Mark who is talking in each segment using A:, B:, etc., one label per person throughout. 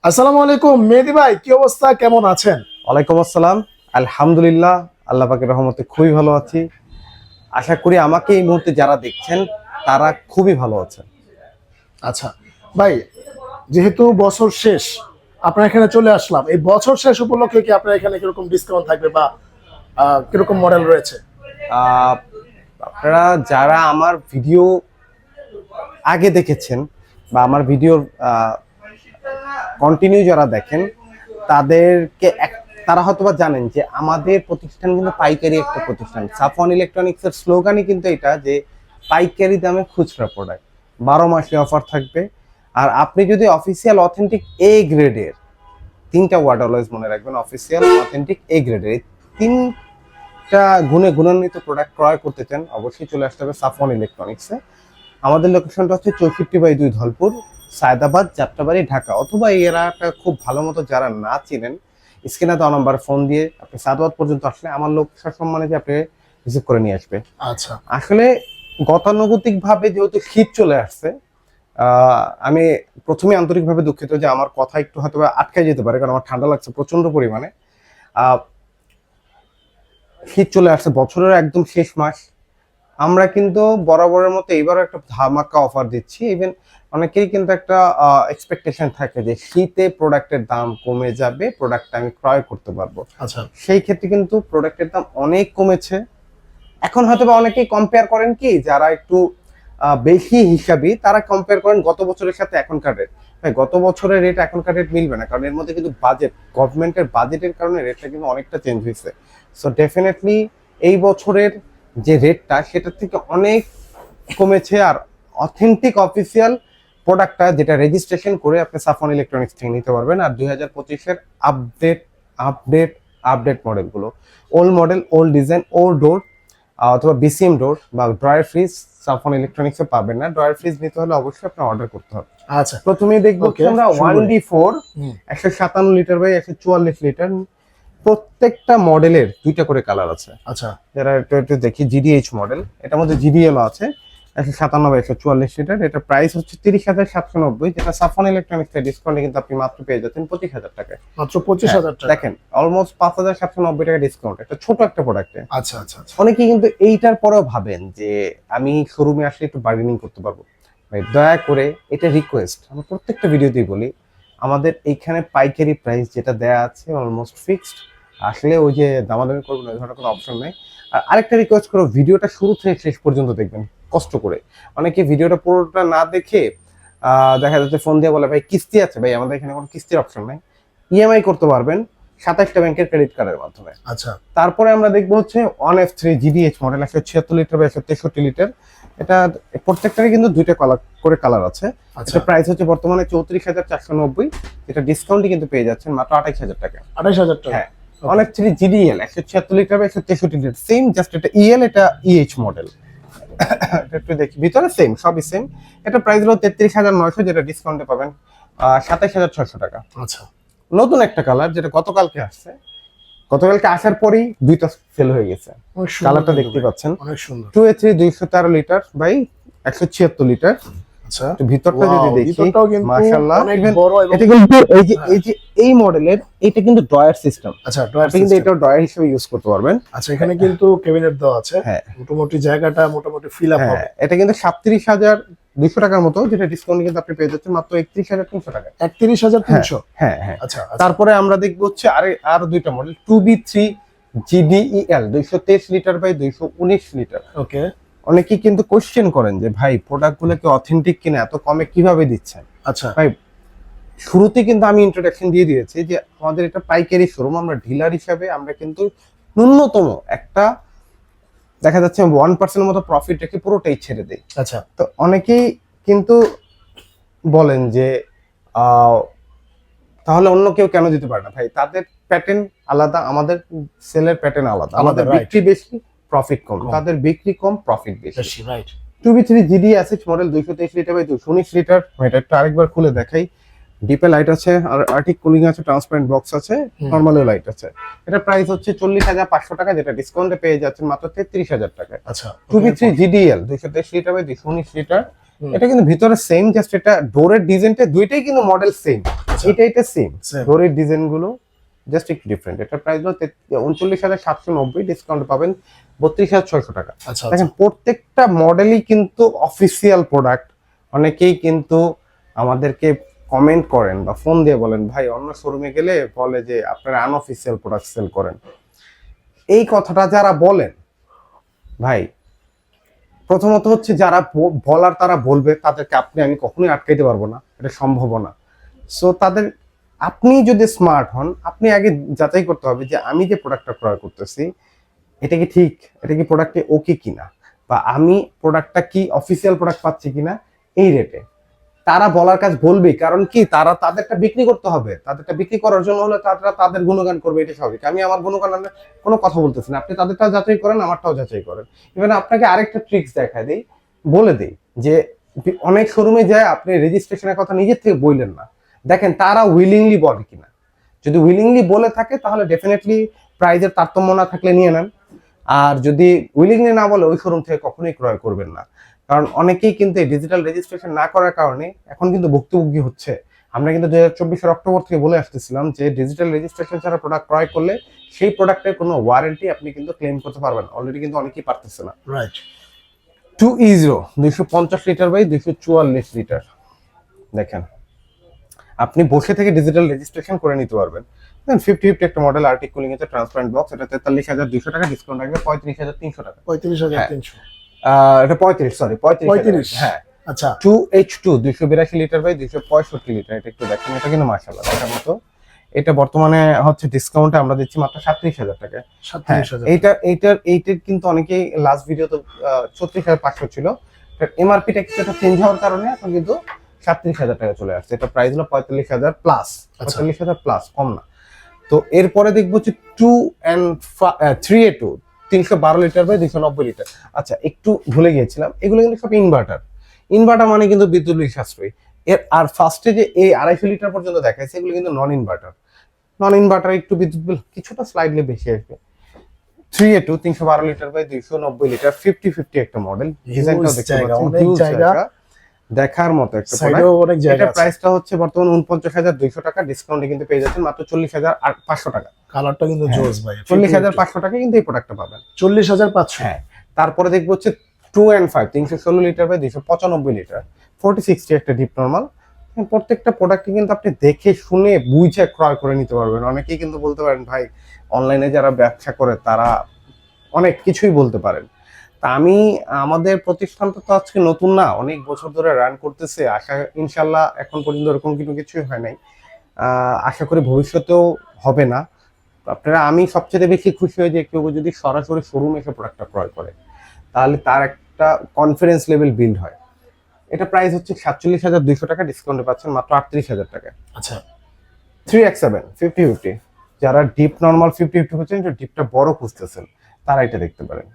A: আসসালামু আলাইকুম মেহেদী ভাই, কি অবস্থা, কেমন আছেন?
B: ওয়ালাইকুম আসসালাম। আলহামদুলিল্লাহ, আল্লাহ পাকের রহমতে খুবই ভালো আছি। আশা করি আমাকে এই মুহূর্তে যারা দেখছেন তারা খুবই ভালো আছেন।
A: আচ্ছা ভাই, যেহেতু বছর শেষ, আপনার এখানে চলে আসলাম। এই বছর শেষ উপলক্ষে কি আপনার এখানে কিরকম ডিসকাউন্ট থাকবে বা কিরকম মডেল রয়েছে?
B: আহ, আপনারা যারা আমার ভিডিও আগে দেখেছেন বা আমার ভিডিওর কন্টিনিউ যারা দেখেন তাদেরকে তারা হয়তোবা জানেন যে আমাদের প্রতিষ্ঠান কিন্তু পাইকারি একটা প্রতিষ্ঠান। সাফওয়ান ইলেকট্রনিক্স এর স্লোগানই কিন্তু এটা যে পাইকারি দামে খুচরা প্রোডাক্ট, 12 মাসে অফার থাকবে। আর আপনি যদি অফিসিয়াল অথেন্টিক এ গ্রেডের, তিনটা ওয়ার্ড অলওয়েজ মনে রাখবেন, অফিসিয়াল অথেন্টিক এ গ্রেডের তিনটা গুণে গুণান্বিত প্রোডাক্ট ক্রয় করতে চান, অবশ্যই চলে আসতে হবে সাফওয়ান ইলেকট্রনিক্সে। আমাদের লোকেশনটা হচ্ছে 64/2 ধলপুর, সায়দাবাদ, যাত্রাবাড়ি, ঢাকা। অথবা এই এলাকাটা খুব ভালো মতো যারা না চিনেন, স্ক্রিনে দেওয়া নাম্বার ফোন দিয়ে আপনি সায়দাবাদ পর্যন্ত আসলে আমার লোক সসম্মানে যে আপনি রিসিভ করে নিয়ে আসবে।
A: আচ্ছা,
B: আসলে গতানুগতিক ভাবে যেহেতু শীত চলে আসছে, আমি প্রথমে আন্তরিকভাবে দুঃখিত যে আমার কথা একটু হয়তো আটকে যেতে পারে, কারণ আমার ঠান্ডা লাগছে প্রচন্ড পরিমাণে। আহ শীত চলে আসছে, বছরের একদম শেষ মাস। আমরা কিন্তু বরাবরের মতো এবারও একটা ধামাকা অফার দিচ্ছি। ইভেন অনেকেই কিন্তু একটা এক্সপেকটেশন থাকে যে শীতে প্রোডাক্টের দাম কমে যাবে, প্রোডাক্টটা আমি ক্রয় করতে পারবো।
A: আচ্ছা,
B: সেই ক্ষেত্রে কিন্তু প্রোডাক্টের দাম অনেক কমেছে। এখন হয়তো বা অনেকেই কম্পেয়ার করেন কি, যারা একটু বেশি হিসাবি তারা কম্পেয়ার করেন গত বছরের সাথে এখনকার রেট। ভাই, গত বছরের রেট এখনকার রেট মিলবে না, কারণ এর মধ্যে কিন্তু বাজেট, গভর্নমেন্টের বাজেটের কারণে রেটটা কিন্তু অনেকটা চেঞ্জ হয়েছে। সো ডেফিনেটলি এই বছরের যে রেটটা সেটার থেকে অনেক কমেছে। আর অথেন্টিক অফিসিয়াল প্রোডাক্টটা যেটা রেজিস্ট্রেশন করে আপনি সাফওয়ান ইলেকট্রনিক্স থেকে নিতে পারবেন। আর 2025-এর আপডেট আপডেট আপডেট মডেলগুলো, old model, old design, old door অথবা বিসিএম ডোর বা ড্রয়ার ফ্রিজ সাফওয়ান ইলেকট্রনিক্সে পাবেন না। ড্রয়ার ফ্রিজ নিতে হলে অবশ্যই আপনার অর্ডার করতে হবে।
A: আচ্ছা,
B: প্রথমেই দেখবো
A: Okay,
B: আমরা
A: শুরু করি।
B: 1D4
A: hmm,
B: 157 litre by 144 litre. প্রত্যেকটা মডেলের দুইটা করে কালার আছে।
A: আচ্ছা,
B: যারা একটু একটু দেখি, জিডিএইচ মডেল, এটার মধ্যে জিডিএল আছে 157/144 লিটার। এটা প্রাইস হচ্ছে 30,790, যেটা সাফওয়ান ইলেকট্রনিক্স এর ডিসকাউন্টে কিন্তু আপনি মাত্র পেয়ে যাচ্ছেন 25,000 টাকায়।
A: মাত্র 25,000 টাকা।
B: দেখেন, অলমোস্ট 5,790 টাকা ডিসকাউন্ট, এটা ছোট একটা প্রোডাক্টে।
A: আচ্ছা আচ্ছা আচ্ছা,
B: অনেকেই কিন্তু এইটার পরেও ভাবেন যে আমি শোরুমে আসলে একটু বার্গেনিং করতে পারবো। ভাই, দয়া করে, এটা রিকোয়েস্ট, আমরা প্রত্যেকটা ভিডিওতেই বলি, আমাদের এইখানে পাইকারি প্রাইস যেটা দেয়া আছে অলমোস্ট ফিক্সড। আসলে ওই যে দামাদামি করবেন ওই ধরনের কোনো অপশন নেই। আর আরেকটা রিকোয়েস্ট করো, ভিডিওটা শুরু থেকে শেষ পর্যন্ত দেখবেন কষ্ট করে। অনেকে ভিডিওটা পুরোটা না দেখে দেখা যাচ্ছে ফোন দিয়ে বলে ভাই কিস্তি আছে। ভাই, আমাদের এখানে কোনো কিস্তির অপশন নাই, ইএমআই করতে পারবেন 27টা ব্যাংকের ক্রেডিট কার্ডের মাধ্যমে।
A: আচ্ছা,
B: তারপরে আমরা দেখবো হচ্ছে 1F3 জিডিএইচ মডেল 176 লিটার বা 163 লিটার। এটা প্রত্যেকটারই কিন্তু দুইটা কালার করে কালার আছে।
A: আচ্ছা,
B: এটা প্রাইস হচ্ছে বর্তমানে 34,490, যেটা ডিসকাউন্টে কিন্তু পেয়ে যাচ্ছেন মাত্র 28,000 টাকা।
A: 28,000 টাকা।
B: হ্যাঁ, 1F3 জিডিএল 176 লিটার বা 163 লিটার, সেম, জাস্ট এটা ইএল, এটা ইএইচ মডেল। এটা একটু দেখি, ভিতরে সেম, সবই সেম। এটা প্রাইস হলো 33,900, যেটা ডিসকাউন্টে পাবেন 27,600 টাকা।
A: আচ্ছা,
B: নতুন একটা কালার যেটা গতকালকে আসছে, গতকালকে আসার পরেই দুইটা সেল হয়ে গেছে।
A: অনেক সুন্দর
B: কালারটা
A: কিন্তু
B: দেখতে
A: ভাই,
B: পাচ্ছেন,
A: অনেক সুন্দর।
B: 2A3 213 litre by 176 litre.
A: আচ্ছা,
B: একটু ভিতরটা যদি
A: Wow,
B: দেখি,
A: ভিতরটাও কিন্তু
B: মাশাআল্লাহ,
A: অনেক
B: ইভেন
A: বড় এবং
B: এটা কিন্তু এই মডেলের এটা কিন্তু ড্রয়ার সিস্টেম।
A: আচ্ছা, ড্রয়ার
B: আপনি কিন্তু
A: সিস্টেম।
B: এটা ড্রয়ার হিসেবে ইউজ করতে পারবেন।
A: আচ্ছা, এখানে কিন্তু ক্যাবিনেট দেওয়া আছে।
B: হ্যাঁ
A: মোটামুটি জায়গাটা মোটামুটি ফিল আপ
B: হ্যাঁ,
A: হবে।
B: এটা কিন্তু 37,200 টাকার মতো, যেটা ডিসকাউন্ট কিন্তু আপনি পেয়ে যাচ্ছেন মাত্র 31,300 টাকায়।
A: 31,300।
B: হ্যাঁ হ্যাঁ।
A: আচ্ছা আচ্ছা,
B: তারপরে আমরা দেখবো হচ্ছে আরো দুইটা model, 2B3 GDEL 223 litre by 219 litre.
A: Okay,
B: অনেকেই কিন্তু কোশ্চেন করেন যে ভাই, প্রোডাক্ট গুলো কি অথেন্টিক কিনা, এত কমে কিভাবে দিচ্ছেন?
A: আচ্ছা,
B: ভাই, শুরুতে কিন্তু আমি ইন্ট্রোডাকশন দিয়ে দিয়েছি যে আমাদের এটা পাইকারি শোরুম, আমরা ডিলার হিসাবে আমরা কিন্তু ন্যূনতম একটা, দেখা যাচ্ছে 1% মতো প্রফিট রেখে পুরোটাই ছেড়ে দেই।
A: আচ্ছা,
B: তো অনেকেই কিন্তু বলেন যে আহ, তাহলে অন্য কেউ কেন দিতে পারে না? ভাই, তাদের প্যাটার্ন আলাদা, আমাদের সেলের প্যাটার্ন আলাদা। আমাদের
A: right.
B: বিক্রি বেশি, প্রফিট কম,
A: কম।
B: তাদের বিক্রি কম, প্রফিট বেশি।
A: বেশি, right.
B: 2B3 GD asset model 223 litre by 219 litre. এটা একটু আরেকবার খুলে দেখাই। ডিপে লাইট আছে, আর আর্টিক কুলিং আছে, ট্রান্সপারেন্ট বক্স আছে, নরমালও লাইট আছে। এটা প্রাইস হচ্ছে 40,500 টাকা, যেটা ডিসকাউন্টে পেয়ে যাচ্ছেন মাত্র 33,000 টাকায়।
A: আচ্ছা,
B: 2B3 GDL 223 litre by 219 litre. এটা কিন্তু ভিতরে সেম, জাস্ট এটা ডোরের ডিজাইনটা দুইটাই কিন্তু মডেল সেম, এটা সেম,
A: Same.
B: ডোরের ডিজাইন গুলো জাস্ট একটু ডিফারেন্ট। এটার প্রাইস হলো 39,790, ডিসকাউন্ট পাবেন 32,600 টাকা।
A: আচ্ছা
B: দেখেন প্রত্যেকটা মডেলই কিন্তু অফিসিয়াল প্রোডাক্ট। অনেকেই কিন্তু আমাদেরকে কমেন্ট করেন বা ফোন দিয়ে বলেন ভাই অন্য শোরুমে গেলে বলে যে আপনারা আনঅফিসিয়াল প্রোডাক্ট সেল করেন। এই কথাটা যারা বলেন ভাই, প্রথমত হচ্ছে যারা বলার তারা বলবে, তাদেরকে আমি কখনোই আটকাইতে পারবো না, এটা সম্ভব না। সো তাদের, আপনি যদি স্মার্ট হন, আপনি আগে যাচাই করতে হবে যে আমি যে প্রোডাক্টটা ক্রয় করতেছি এটা কি ঠিক, এটা কি প্রোডাক্টে ওকে কিনা, বা আমি প্রোডাক্টটা কি অফিসিয়াল প্রোডাক্ট পাচ্ছি কিনা এই রেটে। তারা বলার কাজ বলবেই, কারণ কি তারা তাদেরটা বিক্রি করতে হবে, তাদেরটা বিক্রি করার জন্য হলে তারা তাদের গুণগান করবে, এটা স্বাভাবিক। আমি আমার গুণগান কোনো কথা বলতেছি না, আপনি তাদেরটাও যাচাই করেন, আমারটাও যাচাই করেন। ইভেন আপনাকে আরেকটা ট্রিক্স দেখায় দিই, বলে দিই যে অনেক শোরুমে যায় আপনি রেজিস্ট্রেশনের কথা নিজের থেকে বললেন না, দেখেন তারা উইলিংলি বলে কিনা। যদি উইলিংলি বলে থাকে তাহলে ডেফিনেটলি প্রাইজের তারতম্য না থাকলে নিয়ে নেন, আর যদি উইলিংলি না বলে ওই শোরুম থেকে কখনোই ক্রয় করবেন না। কারণ অনেকেই কিন্তু এই ডিজিটাল রেজিস্ট্রেশন না করার কারণে এখন কিন্তু ভুক্তভোগী হচ্ছে। আমরা কিন্তু 2024 অক্টোবর থেকে বলে আসতেছিলাম যে ডিজিটাল রেজিস্ট্রেশন ছাড়া প্রোডাক্ট ক্রয় করলে সেই প্রোডাক্টের কোনো ওয়ারেন্টি আপনি কিন্তু ক্লেম করতে পারবেন, অলরেডি কিন্তু অনেকেই পারতেছে না।
A: Right.
B: 2E0 250 litre by 244 litre, দেখেন আপনি বসে থেকে ডিজিটাল রেজিস্ট্রেশন করে নিতে পারবেন। 5050 একটা মডেল, আর্টিক কুলিং এর ট্রান্সপারেন্ট বক্স, এটা 43,200 টাকা, ডিসকাউন্ট রাখবে 35,300 টাকা।
A: 35,300।
B: এটা 35, সরি 35, হ্যাঁ।
A: আচ্ছা।
B: 2H2 282 লিটার বাই 265 লিটার, এটা একটু দেখেন, এটা কিন্তু মাশাআল্লাহ দেখার মতো। এটা বর্তমানে হচ্ছে ডিসকাউন্টে আমরা দিচ্ছি মাত্র 37,000 টাকা।
A: 37,000।
B: এইটার কিন্তু অনেকেই লাস্ট ভিডিওতে 36,500 ছিল, এমআরপিটা কিছুটা চেঞ্জ হওয়ার কারণে এখন কিন্তু 37,000 টাকা চলে আসছে। এটা প্রাইস হলো 45,000 প্লাস, 45,000 প্লাস, কম না। তো এরপরে দেখবো হচ্ছে 3A2 312 লিটার বাই 290 লিটার। আচ্ছা, একটু ভুলে গিয়েছিলাম, এগুলো কিন্তু সব ইনভার্টার। ইনভার্টার মানে কিন্তু বিদ্যুৎ বিল সাশ্রয়ী। এর আর ফার্স্টে যে এই 250 লিটার পর্যন্ত দেখাইছে এগুলো কিন্তু নন ইনভার্টার। নন ইনভার্টার একটু বিদ্যুৎ বিল কিছুটা স্লাইডলি বেশি আসবে। 3A2 312 লিটার বাই 290 লিটার, 5050 একটা মডেল, ডিজাইনটাও দেখতে পাচ্ছেন, হিউজ জায়গা, দেখার মতো একটা প্রোডাক্ট। এটা প্রাইসটা হচ্ছে বর্তমানে 49,200 টাকা, ডিসকাউন্টে কিন্তু পেয়ে যাচ্ছেন মাত্র 40,500 টাকা।
A: কালারটা কিন্তু জোস ভাই,
B: 40,500 টাকা কিন্তু এই প্রোডাক্টটা পাবেন।
A: 40,500।
B: হ্যাঁ। তারপরে দেখবো হচ্ছে 2N5 316 লিটার বাই 295 লিটার, 4060 একটা ডিপ নরমাল। প্রত্যেকটা প্রোডাক্টই কিন্তু আপনি দেখে শুনে বুঝে ক্রয় করে নিতে পারবেন। অনেকেই কিন্তু বলতে পারেন ভাই অনলাইনে যারা ব্যবসা করে তারা অনেক কিছুই বলতে পারেন। তা আমাদের প্রতিষ্ঠানটা তো আজকে নতুন না, অনেক বছর ধরে রান করতেছে। ইনশাল্লাহ এখন পর্যন্ত এরকম কিছুই হয় নাই, আশা করি ভবিষ্যতেও হবে না। আমি সবচেয়ে বেশি খুশি হই যে কেউ যদি সরাসরি শোরুমে এসে প্রোডাক্টটা ক্রয় করে, তাহলে তার একটা কনফিডেন্স লেভেল বিল্ড হয়। এটা প্রাইস হচ্ছে 47,200 টাকা, ডিসকাউন্টে পাচ্ছেন মাত্র 38,000 টাকা।
A: আচ্ছা।
B: 3X7 5050, যারা ডিপ নরমাল 5050 খুঁজছেন, ডিপটা বড় খুঁজতেছেন, তারা এটা দেখতে পারেন।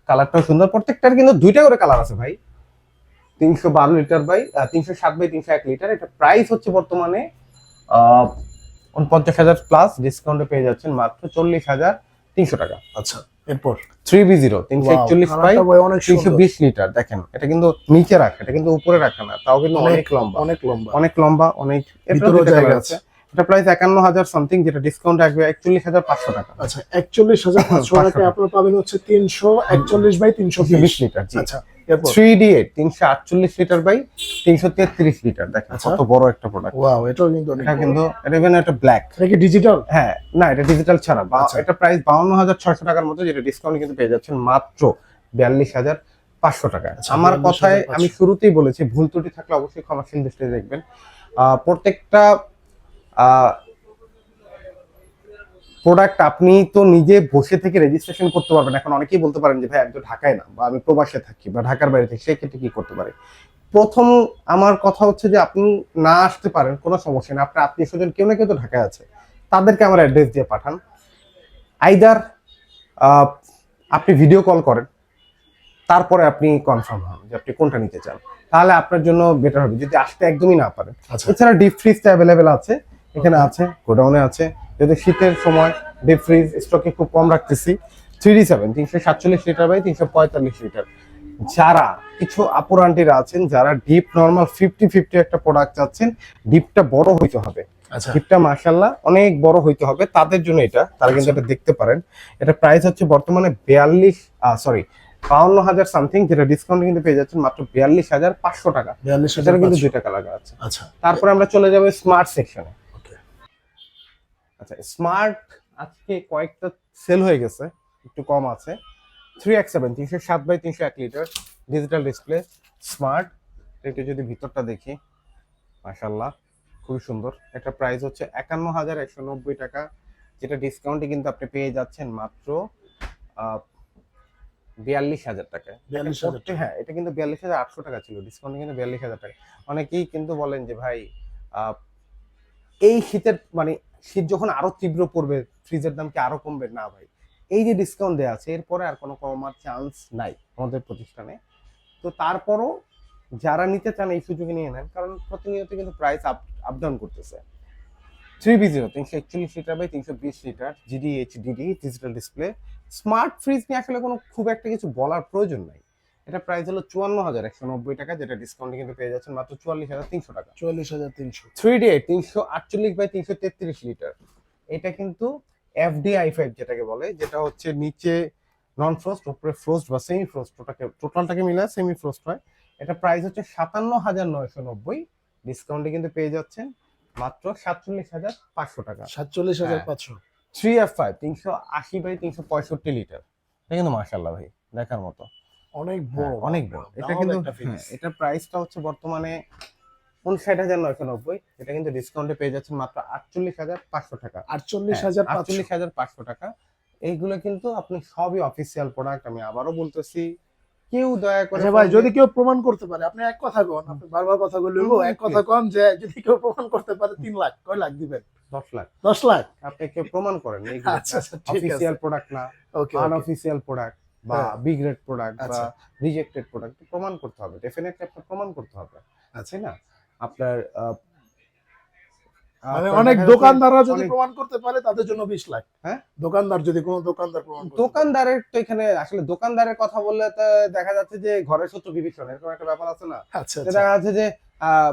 B: কালারটাও সুন্দর, প্রত্যেকটার কিন্তু দুইটা করে কালার আছে ভাই। 312 লিটার বাই 307 বাই 301 লিটার, এটা প্রাইস হচ্ছে বর্তমানে 49,000 প্লাস, ডিসকাউন্টে পেয়ে যাচ্ছেন মাত্র 40,300 টাকা।
A: আচ্ছা, এরপর
B: 3B0 341 বাই 320 লিটার, দেখেন এটা কিন্তু নিচে রাখা, এটা কিন্তু উপরে রাখা না, তাও কিন্তু অনেক লম্বা, অনেক ভিতরে জায়গা আছে। এটা প্রাইস 51,000 সামথিং, যেটা ডিসকাউন্ট আসবে 41,500 টাকা।
A: আচ্ছা, 41,500 টাকা আপনারা পাবেন হচ্ছে 341 বাই 320
B: লিটার।
A: আচ্ছা,
B: 3D8 348 লিটার বাই 333 লিটার, দেখেন কত বড় একটা প্রোডাক্ট।
A: ওয়াও, এটাও কিন্তু অনেক,
B: এটা কিন্তু এটা ব্ল্যাক।
A: এটা কি ডিজিটাল?
B: হ্যাঁ, না এটা ডিজিটাল ছাড়া। এটা প্রাইস 52,600 টাকার মতো, যেটা ডিসকাউন্ট কিন্তু পেয়ে যাচ্ছেন মাত্র 42,500 টাকা। আমার কথায় আমি শুরুতেই বলেছি, ভুল ত্রুটি থাকলে অবশ্যই ক্ষমাশীল দৃষ্টিতে দেখবেন। প্রত্যেকটা প্রোডাক্ট আপনি তো নিজে বসে থেকে রেজিস্ট্রেশন করতে পারবেন। এখন অনেকেই বলতে পারেন যে ভাই আমি তো ঢাকায় না, বা আমি প্রবাসে থাকি, বা ঢাকার বাইরে থাকি, সেই ক্ষেত্রে কি করতে পারে? প্রথম আমার কথা হচ্ছে যে আপনি না আসতে পারেন, কোনো সমস্যা নেই, আপনার আত্মীয় স্বজন কেউ না কেউ তো ঢাকায় আছে, তাদেরকে আমার অ্যাড্রেস দিয়ে পাঠান। আইদার আপনি ভিডিও কল করেন, তারপরে আপনি কনফার্ম হন যে আপনি কোনটা নিতে চান, তাহলে আপনার জন্য বেটার হবে যদি আসতে একদমই না পারেন। এছাড়া ডিপ ফ্রিজটা অ্যাভেলেবেল আছে, এখানে আছে, গোডাউনে আছে। যদি শীতের সময় ডিপ ফ্রিজ স্টকে খুব কম রাখতেছি। 3D7 347 লিটার বাই 345 লিটার, যারা কিছু আপুর আন্টিরা আছেন যারা ডিপ নরমাল 50-50 একটা প্রোডাক্ট চাচ্ছেন, ডিপটা বড় হইতে হবে,
A: আচ্ছা
B: ডিপটা মাশাআল্লাহ অনেক বড় হইতে হবে, তাদের জন্য এটা, তারা কিন্তু এটা দেখতে পারেন। এটা প্রাইস হচ্ছে বর্তমানে 52,000 সামথিং, যেটা ডিসকাউন্ট কিন্তু পেয়ে যাচ্ছেন মাত্র 42,500 টাকা।
A: 42,500
B: এটার কিন্তু 2 টাকা লাগা আছে।
A: আচ্ছা
B: তারপরে আমরা চলে যাবো স্মার্ট সেকশনে।
A: ওকে
B: আচ্ছা, স্মার্ট আজকে কয়েকটা সেল হয়ে গেছে, একটু কম আছে। 3X7 307/301 litre digital display smart. একটু যদি ভিতরটা দেখি, মাশাআল্লাহ খুবই সুন্দর। একটা প্রাইস হচ্ছে 51,190 টাকা, যেটা ডিসকাউন্টে কিন্তু আপনি পেয়ে যাচ্ছেন মাত্র 42,000 টাকায়।
A: 42,000 টাকা।
B: হ্যাঁ, এটা কিন্তু 42,800 টাকা ছিল, ডিসকাউন্টে কিন্তু 42,000 টাকা। অনেকেই কিন্তু বলেন যে ভাই আহ, এই শীতের মানে শীত যখন আরো তীব্র পড়বে ফ্রিজের দাম কি আরো কমবে? না ভাই, এই যে ডিসকাউন্ট দেওয়া আছে এরপরে আর কোনো কমার চান্স নাই আমাদের প্রতিষ্ঠানে। তো তারপরও যারা নিতে চান এই সুযোগে নিয়ে নেন, কারণ প্রতিনিয়ত কিন্তু প্রাইস আপ ডাউন করতেছে। 3B0 341 litre by 320 litre GDHDD digital display smart fridge নিয়ে আসলে কোনো খুব একটা কিছু বলার প্রয়োজন নাই। এটা প্রাইস হলো 54,190 টাকা, যেটা ডিসকাউন্টে কিন্তু পেয়ে যাচ্ছেন মাত্র 44,300 টাকা।
A: 44,300
B: 3D 348/333 লিটার, এটা কিন্তু FDI5 যেটাকে বলে, যেটা হচ্ছে নিচে নন ফ্রস্ট, উপরে ফ্রস্ট বা সেমি ফ্রস্ট, টোটালটাকে মিলে সেমি ফ্রস্ট হয়। এটা প্রাইস হচ্ছে 57,990, ডিসকাউন্টে কিন্তু পেয়ে যাচ্ছেন মাত্র 47,500 টাকা।
A: 47,500
B: 3F5 380/365 লিটার, এটা কিন্তু মাশাআল্লাহ ভাই দেখার মতো,
A: অনেক বড়
B: অনেক বড়। এটা
A: দারুণ
B: কিন্তু
A: একটা fridge।
B: এটা প্রাইসটা হচ্ছে বর্তমানে 59,990, এটা কিন্তু ডিসকাউন্টে পেয়ে যাচ্ছেন মাত্র 48,500 টাকা।
A: 48,500
B: 48,500 টাকা। এইগুলো কিন্তু আপনি সবই অফিসিয়াল প্রোডাক্ট, আমি আবারও বলতেছি, কেউ দয়া করে
A: আচ্ছা ভাই, যদি কেউ প্রমাণ করতে পারে, আপনি এক কথা কন, আপনি বারবার কথা বললেন, এক কথা কন যে যদি কেউ প্রমাণ করতে পারে 3 লাখ, কয় লাখ দিবেন?
B: 10 লাখ
A: 10 লাখ?
B: আপনি কেউ প্রমাণ করেন
A: আচ্ছা আচ্ছা, ঠিক আছে।
B: অফিসিয়াল প্রোডাক্ট না,
A: ওকে
B: আনঅফিসিয়াল প্রোডাক্ট বা
A: হ্যাঁ।
B: বি গ্রেড প্রোডাক্ট বা
A: আচ্ছা।
B: রিজেক্টেড প্রোডাক্ট প্রমাণ করতে হবে, ডেফিনেটলি আপনার প্রমাণ করতে হবে,
A: আচ্ছা
B: তাই না? আপনার
A: মানে
B: আপনার
A: অনেক
B: দেখা যাচ্ছে
A: দোকানদাররা যদি
B: অনেক-
A: প্রমাণ করতে পারে তাদের জন্য 20 লাখ।
B: হ্যাঁ,
A: দোকানদার যদি কোনো দোকানদার প্রমাণ করতে পারে।
B: দোকানদারের তো এখানে আসলে দোকানদারের কথা বললে তো দেখা যাচ্ছে যে ঘরের শত্রু বিভীষণ, এরকম একটা ব্যাপার আছে না?
A: আচ্ছা
B: তো
A: আচ্ছা
B: দেখা যাচ্ছে যে আহ,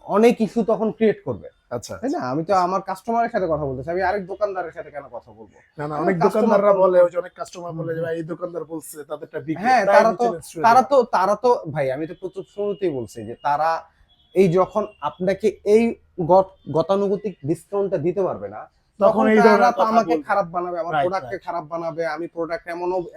B: অনেক ইস্যু তখন ক্রিয়েট করবে,
A: আচ্ছা
B: তাই না? আমি তো আমার কাস্টমারের সাথে কথা বলতেছি, আমি আরেক দোকানদারের সাথে কেন কথা বলবো?
A: না না,
B: আমার
A: অনেক
B: customer
A: দোকানদাররা
B: তো-
A: বলে, ওই যে অনেক কাস্টমার বলে যে ভাই এই দোকানদার বলছে তাদেরটা বিক্রি।
B: হ্যাঁ,
A: প্রায়
B: তারা তো
A: challenge শুরু
B: তারা
A: হয়।
B: তো তারা তো ভাই, আমি তো প্রচুর শুরুতেই বলছি যে তারা এই যখন আপনাকে এই গতানুগতিক ডিসকাউন্টটা দিতে পারবে না,
A: তখন এই
B: তারা
A: ধরনের
B: তো
A: কথা
B: আমাকে
A: বলবে।
B: খারাপ বানাবে, আমার
A: Right,
B: প্রোডাক্টকে
A: right.
B: খারাপ বানাবে। আমি প্রোডাক্ট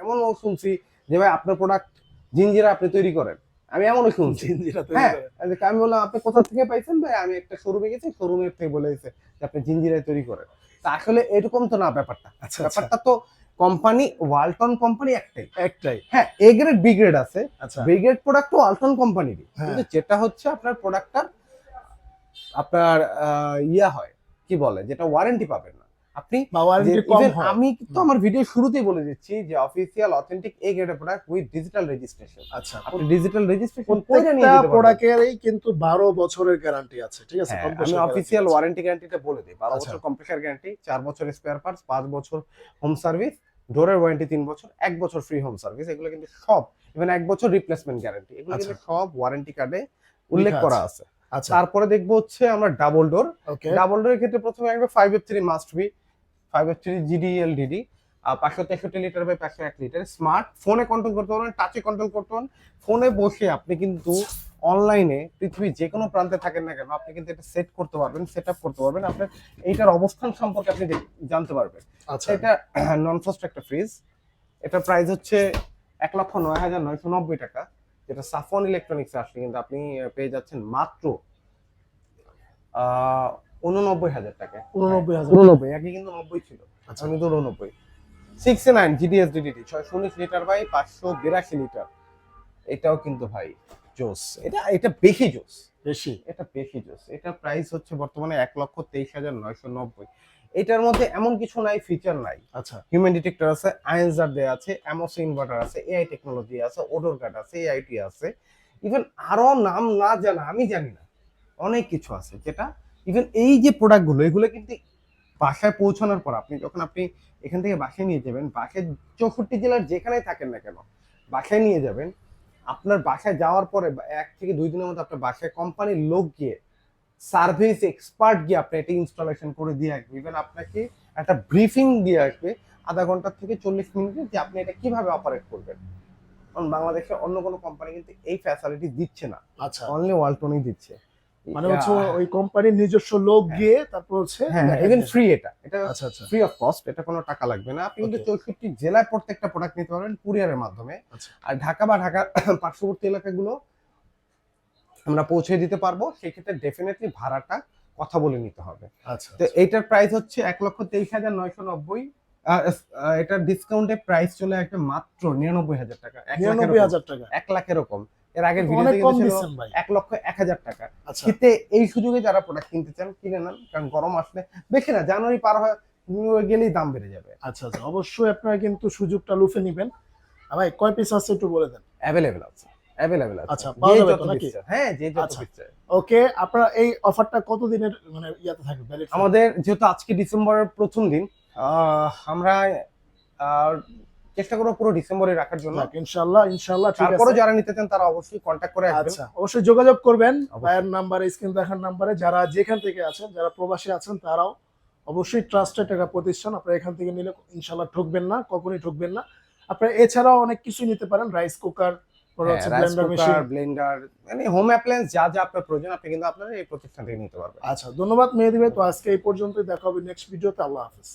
B: এমনও শুনছি যে ভাই আপনার প্রোডাক্ট জিঞ্জিরা আপনি তৈরি করেন, আমি এমনও শুনছি।
A: জিঞ্জিরা তৈরি
B: হ্যাঁ,
A: করে।
B: আমি বললাম আপনি কোথা থেকে পাইছেন? ভাই আমি একটা শোরুমে গেছি, শোরুমের থেকে বলে দিয়েছে যে আপনি জিঞ্জিরায় তৈরি করেন। তা আসলে এরকম তো না ব্যাপারটা।
A: আচ্ছা আচ্ছা,
B: ব্যাপারটা তো কোম্পানি ওয়ালটন কোম্পানি একটাই।
A: একটাই।
B: হ্যাঁ, এ গ্রেড বি গ্রেড আছে,
A: আচ্ছা
B: বি গ্রেড প্রোডাক্ট তো ওয়ালটন কোম্পানিরই,
A: হ্যাঁ।
B: কিন্তু যেটা হচ্ছে আপনার প্রোডাক্টটা আপনার ইয়া হয়, কি বলে, যেটা ওয়ারেন্টি পাবেন না আপনি,
A: বা ওয়ারেন্টি কম
B: even
A: হয়।
B: আমি তো আমার ভিডিও শুরুতেই বলে দিচ্ছি যে official authentic A grade product with digital registration,
A: আচ্ছা,
B: আপনি ডিজিটাল রেজিস্ট্রেশন করে নিয়ে
A: প্রত্যেকটা
B: যেতে পারবেন।
A: প্রোডাক্টেরই কিন্তু 12 বছরের গ্যারান্টি আছে, ঠিক আছে?
B: হ্যাঁ, আমি
A: compressor guarantee
B: অফিসিয়াল
A: আছে।
B: ওয়ারেন্টি গ্যারান্টিটা বলে দিই। 12
A: আচ্ছা।
B: বছর কম্প্রেসার গ্যারান্টি, 4 বছর স্পেয়ার পার্টস, 5 বছর হোম সার্ভিস, ডোরের ওয়ারেন্টি 3 বছর, 1 বছর ফ্রি হোম সার্ভিস। এগুলো কিন্তু সব, ইভেন 1 বছর রিপ্লেসমেন্ট গ্যারান্টি, এগুলো কিন্তু সব ওয়ারেন্টি কার্ডে উল্লেখ
A: লেখা
B: করা আছে।
A: আচ্ছা
B: তারপরে দেখবো হচ্ছে আমরা ডাবল ডোর।
A: ওকে
B: ডাবল ডোরের ক্ষেত্রে প্রথমে আসবে 5F3 must be, 5F3 GDLDD 563 litre by 501 litre. Smart ফোনে কন্ট্রোল করতে পারবেন, টাচে কন্ট্রোল করতে পারবেন। ফোনে বসে আপনি কিন্তু অনলাইনে পৃথিবীর যে কোনো প্রান্তে থাকেন না কেন, আপনি কিন্তু এটা সেট করতে পারবেন, সেট আপ করতে পারবেন, আপনার এইটার অবস্থান সম্পর্কে আপনি জানতে পারবেন।
A: আচ্ছা
B: এটা নন ফ্রস্ট একটা ফ্রিজ, এটার প্রাইস হচ্ছে 1,09,990 টাকা, যেটা সাফন ইলেকট্রনিক্স আসলে কিন্তু আপনি পেয়ে যাচ্ছেন মাত্র 89,000 টাকায়।
A: 89,000
B: 89, আগে কিন্তু 90 ছিল,
A: আচ্ছা
B: আমি তো 89। 69 GDSDDD 619 লিটার বাই 582 লিটার, এটাও কিন্তু ভাই জোস, এটা বেশি জোস,
A: বেশি।
B: এটা বেশি জোস। এটা প্রাইস হচ্ছে বর্তমানে 1,23,990। এটার মধ্যে এমন কিছু নাই, ফিচার নাই।
A: আচ্ছা
B: হিউম্যান ডিটেক্টর আছে, আইএনজার দেয়া আছে, অ্যামোস ইনভার্টার আছে, এআই টেকনোলজি আছে, ওডোর গার্ড আছে, এআইটি আছে, ইভেন আরো নাম না জানা, আমি জানি না, অনেক কিছু আছে, যেটা ইভেন এই যে প্রোডাক্টগুলো, এগুলো কিন্তু বাসায় পৌঁছানোর পর যখন আপনি এখান থেকে বাসায় নিয়ে যাবেন, বাসায় 64 জেলার যেখানেই থাকেন না কেন বাসায় নিয়ে যাবেন, আপনার বাসায় যাওয়ার পরে 1 থেকে 2 দিনের মধ্যে আপনার বাসায় কোম্পানির লোক গিয়ে সার্ভিস এক্সপার্ট গিয়ে আপনি এটা ইনস্টলেশন করে দিয়ে আসবে। ইভেন আপনাকে একটা ব্রিফিং দিয়ে আসবে আধা ঘন্টা থেকে 40 মিনিটে, যে আপনি এটা কিভাবে অপারেট করবেন। কারণ বাংলাদেশে অন্য কোনো কোম্পানি কিন্তু এই ফ্যাসিলিটি দিচ্ছে না,
A: আচ্ছা,
B: অনলি ওয়ালটনই দিচ্ছে।
A: মানে হচ্ছে ওই কোম্পানির নিজস্ব লোক গিয়ে তারপর হচ্ছে
B: হ্যাঁ, ইভেন ফ্রি, এটা
A: আচ্ছা আচ্ছা
B: ফ্রি অফ কস্ট, এটা কোনো টাকা লাগবে না। আপনি কিন্তু
A: Okay.
B: 64 জেলায় প্রত্যেকটা প্রোডাক্ট নিতে পারবেন কুরিয়ারের মাধ্যমে।
A: আচ্ছা
B: আর ঢাকা বা ঢাকার পার্শ্ববর্তী এলাকাগুলো আমরা পৌঁছে দিতে পারবো, সেই ক্ষেত্রে ডেফিনেটলি ভাড়াটা কথা বলে নিতে হবে।
A: আচ্ছা
B: তো এইটার প্রাইস হচ্ছে 1,23,990। এটার ডিসকাউন্টে প্রাইস চলে আসবে মাত্র 99,000 টাকা।
A: 99,000 টাকা
B: 1 লাখ এরকম। এর আগের
A: অনেক
B: ভিডিওতে
A: কম
B: কিন্তু ছিল
A: দিচ্ছেন ভাই।
B: 1,01,000 টাকা।
A: আচ্ছা
B: শীতে এই সুযোগে যারা প্রোডাক্ট কিনতে চান কিনে নেন, কারণ গরম আসলে বেশি না, জানুয়ারি পার হয়ে গেলেই দাম বেড়ে যাবে।
A: আচ্ছা আচ্ছা অবশ্যই আপনারা কিন্তু সুযোগটা লুফে নেবেন। ভাই কয় পিস আছে একটু বলে দেন।
B: অ্যাভেলেবেল আছে, অ্যাভেলেবেল আছে।
A: আচ্ছা, পাওয়া
B: যে
A: যাবে
B: যত
A: তো নাকি?
B: পিস চায়। হ্যাঁ, যে যত
A: আচ্ছা।
B: পিস চায়।
A: ওকে, আপনারা এই অফারটা কতদিনের মানে ইয়াতে থাকবে valid?
B: আমাদের যেহেতু আজকে ডিসেম্বরের প্রথম দিন, আমরা আহ, চেষ্টা করবো পুরো ডিসেম্বরে রাখার জন্য।
A: যাক, ইনশাআল্লাহ ইনশাআল্লাহ ঠিক
B: তারপরে
A: আছে।
B: যারা নিতে চান তারা অবশ্যই কন্ট্যাক্ট করে আসবেন।
A: আচ্ছা অবশ্যই যোগাযোগ করবেন
B: অবশ্যই।
A: ভাইয়ের নাম্বারে, স্ক্রিন দেখার নাম্বারে। যারা যেখান থেকে আছেন, যারা প্রবাসী আছেন, তারাও অবশ্যই ট্রাস্টেড একটা প্রতিষ্ঠান। আপনারা এখান থেকে নিলে ইনশাআল্লাহ ঠকবেন না, কখনোই ঠকবেন না। আপনারা এছাড়াও অনেক কিছুই নিতে পারেন, রাইস কুকার, হচ্ছে
B: rice
A: Blender machine.
B: Cooker, Blender, মানে হোম অ্যাপ্লায়েন্স যা যা আপনার প্রয়োজন আপনি কিন্তু আপনার এই প্রতিষ্ঠান থেকে নিতে পারবেন।
A: আচ্ছা ধন্যবাদ মেহেদী ভাই। তো আজকে এই পর্যন্তই, দেখা হবে নেক্সট ভিডিওতে। আল্লাহ হাফেজ।